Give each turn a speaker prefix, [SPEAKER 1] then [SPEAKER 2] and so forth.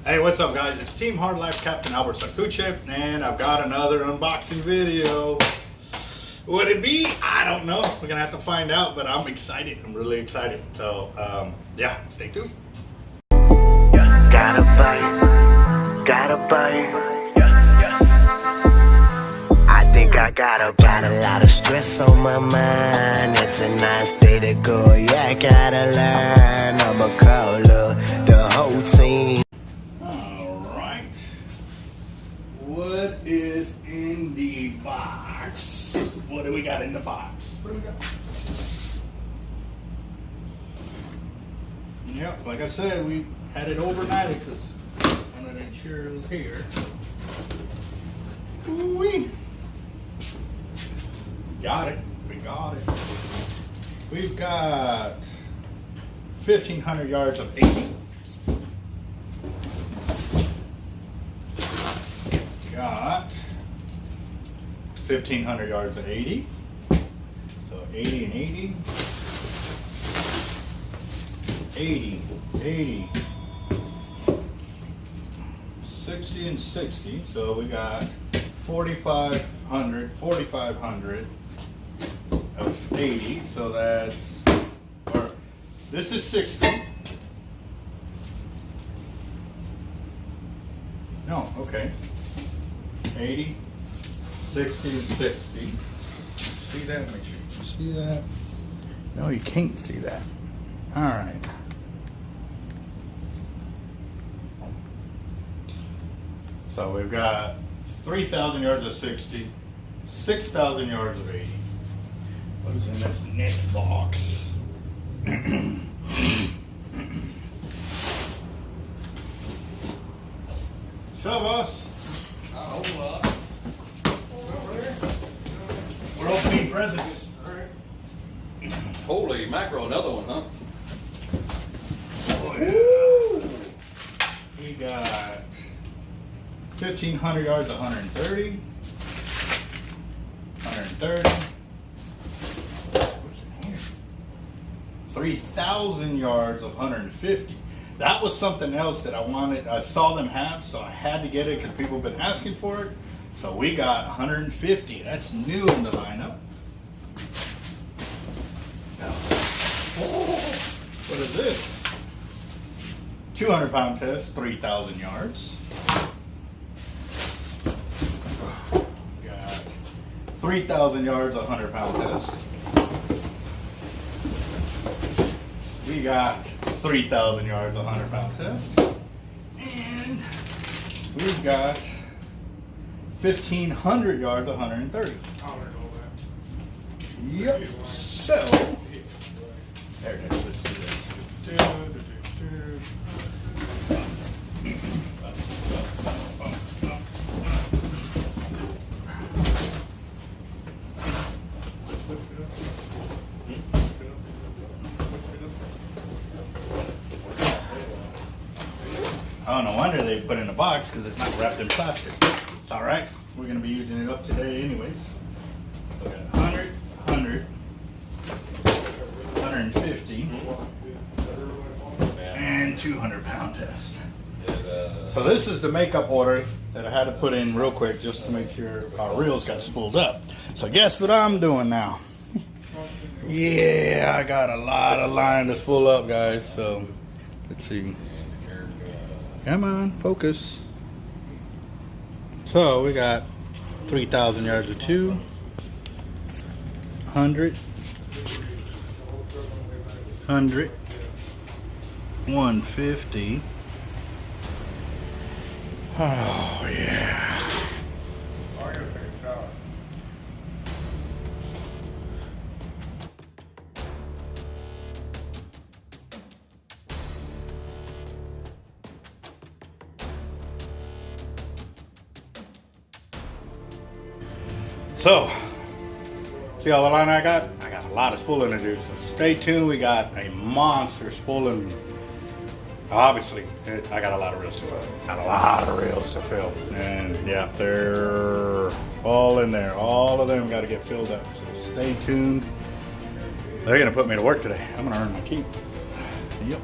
[SPEAKER 1] Hey, what's up guys? It's Team Hard Life Captain Albert Sakuche, and I've got another unboxing video. Would it be? I don't know. We're gonna have to find out, but I'm excited. I'm really excited. So, yeah, stay tuned.
[SPEAKER 2] Gotta bite. I think I got a lot of stress on my mind. It's a nice day to go. Yeah, I gotta learn. I'ma call the whole team.
[SPEAKER 1] Alright. What is in the box? What do we got in the box? What do we got? Yep, like I said, we had it overnighted because I wasn't sure it was here. Ooh-wee. Got it. We got it. We've got 1,500 yards of 80. Got 1,500 yards of 80. So 80 and 80. 80, 80. 60 and 60. So we got 4,500 of 80. So that's, or this is 60. No, okay. 80, 60, and 60. See that? Make sure you can see that. No, you can't see that. All right. So we've got 3,000 yards of 60, 6,000 yards of 80. What is in this next box? Show us. We're opening presents.
[SPEAKER 3] Holy mackerel, another one, huh?
[SPEAKER 1] Oh, yeah. We got 1,500 yards, 130. 130. What's in here? 3,000 yards of 150. That was something else that I wanted. I saw them have, so I had to get it because people have been asking for it. So we got 150. That's new in the lineup. Now, what is this? 200-pound test, 3,000 yards. Got 3,000 yards, 100-pound test. We got 3,000 yards, 100-pound test. And we've got 1,500 yards, 130. Yep. So, there it is. Let's do this. Oh, no wonder they put it in a box because it's not wrapped in plastic. It's all right. We're going to be using it up today anyways. We got 100, 100, 150, and 200-pound test. So this is the makeup order that I had to put in real quick just to make sure our reels got spooled up. So guess what I'm doing now? Yeah, I got a lot of line to spool up, guys. So let's see. Come on, focus. So we got 3,000 yards of 2, 100, 100, 150. Oh yeah. So, see all the line I got? I got a lot of spooling to do, so stay tuned. We got a monster spooling. Obviously, I got a lot of reels to fill. And yeah, they're all in there. All of them got to get filled up, so stay tuned. They're going to put me to work today. I'm going to earn my keep. Yep.